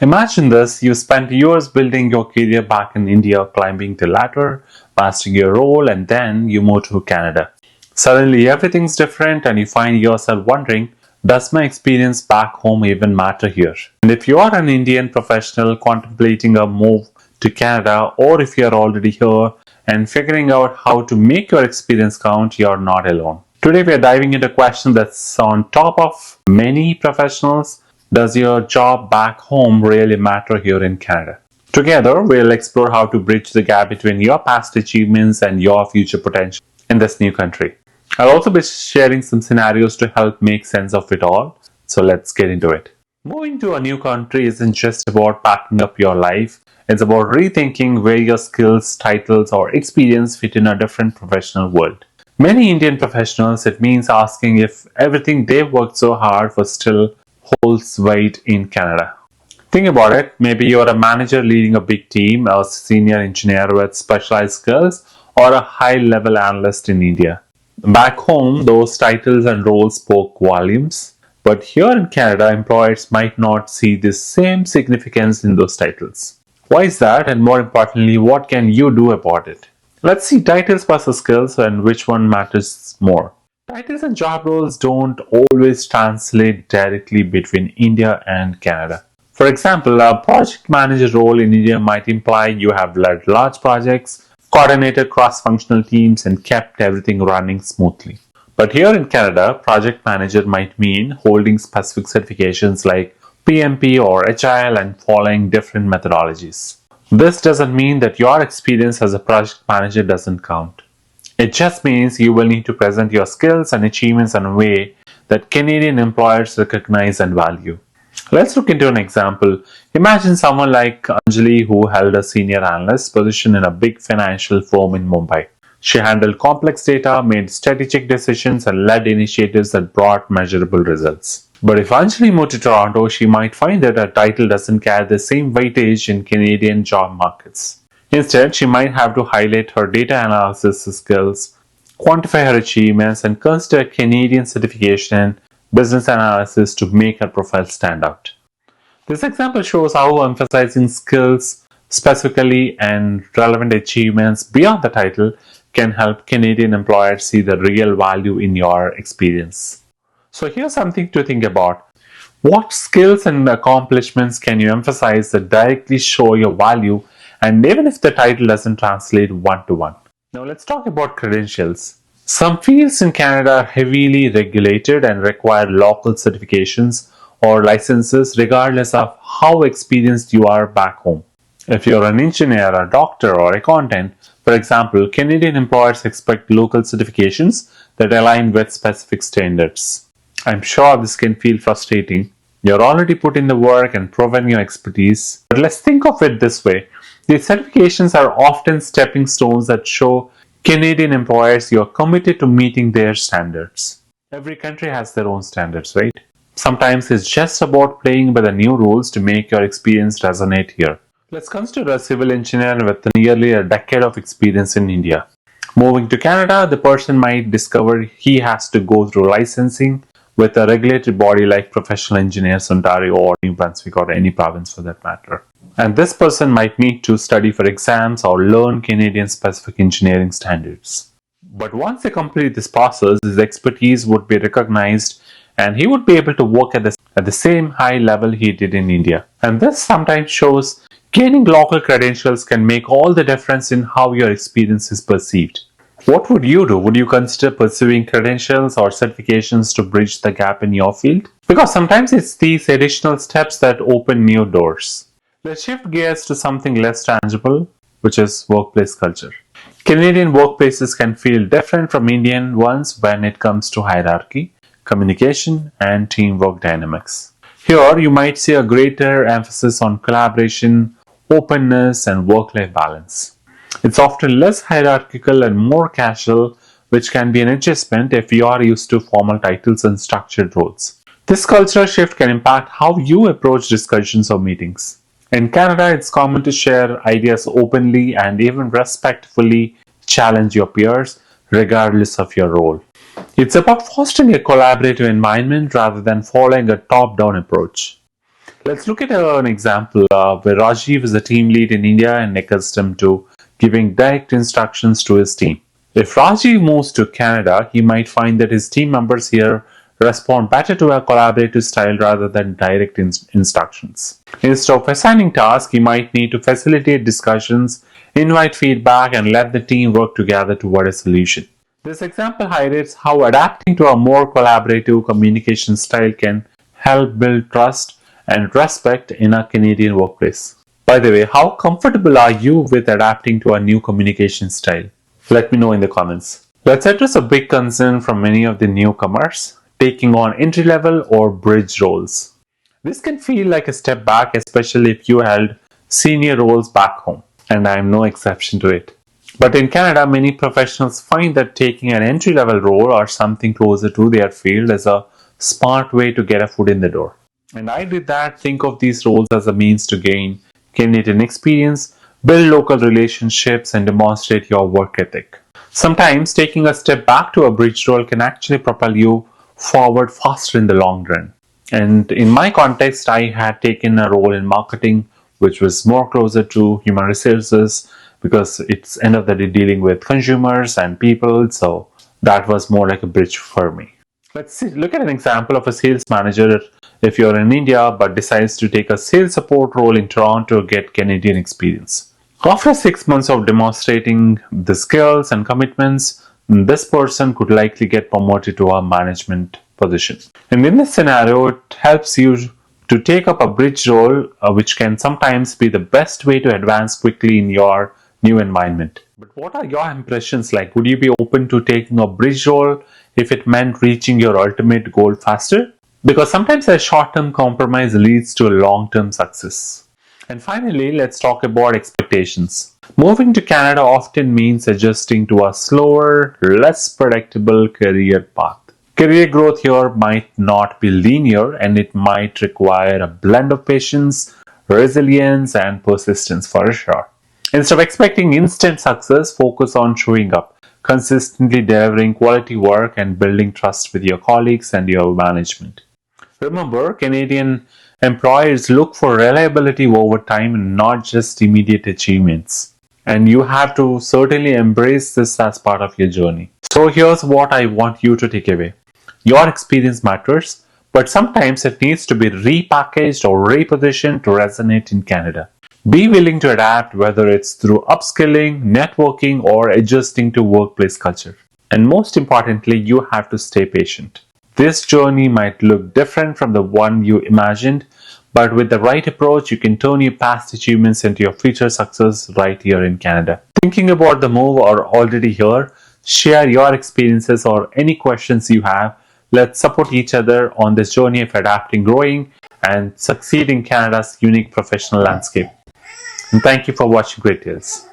Imagine this, you spent years building your career back in India, climbing the ladder, mastering your role, and then you move to Canada. Suddenly everything's different and you find yourself wondering, does my experience back home even matter here? And if you are an Indian professional contemplating a move to Canada, or if you are already here and figuring out how to make your experience count, you're not alone. Today we are diving into a question that's on top of many professionals. Does your job back home really matter here in Canada? Together, we'll explore how to bridge the gap between your past achievements and your future potential in this new country. I'll also be sharing some scenarios to help make sense of it all. So let's get into it. Moving to a new country isn't just about packing up your life, it's about rethinking where your skills, titles, or experience fit in a different professional world. Many Indian professionals, it means asking if everything they've worked so hard for still holds weight in Canada. Think about it, maybe you're a manager leading a big team, a senior engineer with specialized skills, or a high level analyst in India. Back home, those titles and roles spoke volumes, but here in Canada, employers might not see the same significance in those titles. Why is that, and more importantly, what can you do about it? Let's see titles versus skills and which one matters more. Titles and job roles don't always translate directly between India and Canada. For example, a project manager role in India might imply you have led large projects, coordinated cross-functional teams, and kept everything running smoothly. But here in Canada, project manager might mean holding specific certifications like PMP or Agile and following different methodologies. This doesn't mean that your experience as a project manager doesn't count. It just means you will need to present your skills and achievements in a way that Canadian employers recognize and value. Let's look into an example. Imagine someone like Anjali who held a senior analyst position in a big financial firm in Mumbai. She handled complex data, made strategic decisions, and led initiatives that brought measurable results. But if Anjali moved to Toronto, she might find that her title doesn't carry the same weightage in Canadian job markets. Instead, she might have to highlight her data analysis skills, quantify her achievements, and consider Canadian certification business analysis to make her profile stand out. This example shows how emphasizing skills specifically and relevant achievements beyond the title can help Canadian employers see the real value in your experience. So here's something to think about. What skills and accomplishments can you emphasize that directly show your value, and even if the title doesn't translate one to one? Now let's talk about credentials. Some fields in Canada are heavily regulated and require local certifications or licenses regardless of how experienced you are back home. If you're an engineer, a doctor, or accountant, for example, Canadian employers expect local certifications that align with specific standards. I'm sure this can feel frustrating. You're already put in the work and proven your expertise. But let's think of it this way. These certifications are often stepping stones that show Canadian employers you're committed to meeting their standards. Every country has their own standards, right? Sometimes it's just about playing by the new rules to make your experience resonate here. Let's consider a civil engineer with nearly a decade of experience in India. Moving to Canada, the person might discover he has to go through licensing with a regulated body like Professional Engineers Ontario or New Brunswick or any province for that matter. And this person might need to study for exams or learn Canadian specific engineering standards. But once they complete this process, his expertise would be recognized and he would be able to work at the same high level he did in India. And this sometimes shows gaining local credentials can make all the difference in how your experience is perceived. What would you do? Would you consider pursuing credentials or certifications to bridge the gap in your field? Because sometimes it's these additional steps that open new doors. Let's shift gears to something less tangible, which is workplace culture. Canadian workplaces can feel different from Indian ones when it comes to hierarchy, communication, and teamwork dynamics. Here, you might see a greater emphasis on collaboration, openness, and work-life balance. It's often less hierarchical and more casual, which can be an adjustment if you are used to formal titles and structured roles. This cultural shift can impact how you approach discussions or meetings. In Canada, it's common to share ideas openly and even respectfully challenge your peers, regardless of your role. It's about fostering a collaborative environment rather than following a top-down approach. Let's look at an example where Rajiv is a team lead in India and accustomed to giving direct instructions to his team. If Rajiv moves to Canada, he might find that his team members here respond better to a collaborative style rather than direct instructions. Instead of assigning tasks, he might need to facilitate discussions, invite feedback, and let the team work together toward a solution. This example highlights how adapting to a more collaborative communication style can help build trust and respect in a Canadian workplace. By the way, how comfortable are you with adapting to a new communication style? Let me know in the comments. Let's address a big concern from many of the newcomers taking on entry level or bridge roles. This can feel like a step back, especially if you held senior roles back home, and I am no exception to it. But in Canada, many professionals find that taking an entry level role or something closer to their field is a smart way to get a foot in the door. And I did that, think of these roles as a means to gain Canadian experience, build local relationships, and demonstrate your work ethic. Sometimes taking a step back to a bridge role can actually propel you forward faster in the long run. And in my context, I had taken a role in marketing, which was more closer to human resources because it's end of the day dealing with consumers and people. So that was more like a bridge for me. Look at an example of a sales manager if you're in India but decides to take a sales support role in Toronto to get Canadian experience. After 6 months of demonstrating the skills and commitments, this person could likely get promoted to a management position. And in this scenario, it helps you to take up a bridge role, which can sometimes be the best way to advance quickly in your new environment. But what are your impressions like? Would you be open to taking a bridge role if it meant reaching your ultimate goal faster? Because sometimes a short-term compromise leads to a long-term success. And finally, let's talk about expectations. Moving to Canada often means adjusting to a slower, less predictable career path. Career growth here might not be linear and it might require a blend of patience, resilience, and persistence for sure. Instead of expecting instant success, focus on showing up, consistently delivering quality work, and building trust with your colleagues and your management. Remember, Canadian employers look for reliability over time and not just immediate achievements. And you have to certainly embrace this as part of your journey. So here's what I want you to take away. Your experience matters, but sometimes it needs to be repackaged or repositioned to resonate in Canada. Be willing to adapt, whether it's through upskilling, networking, or adjusting to workplace culture. And most importantly, you have to stay patient. This journey might look different from the one you imagined, but with the right approach, you can turn your past achievements into your future success right here in Canada. Thinking about the move or already here, share your experiences or any questions you have. Let's support each other on this journey of adapting, growing, and succeeding in Canada's unique professional landscape. And thank you for watching Great Tales.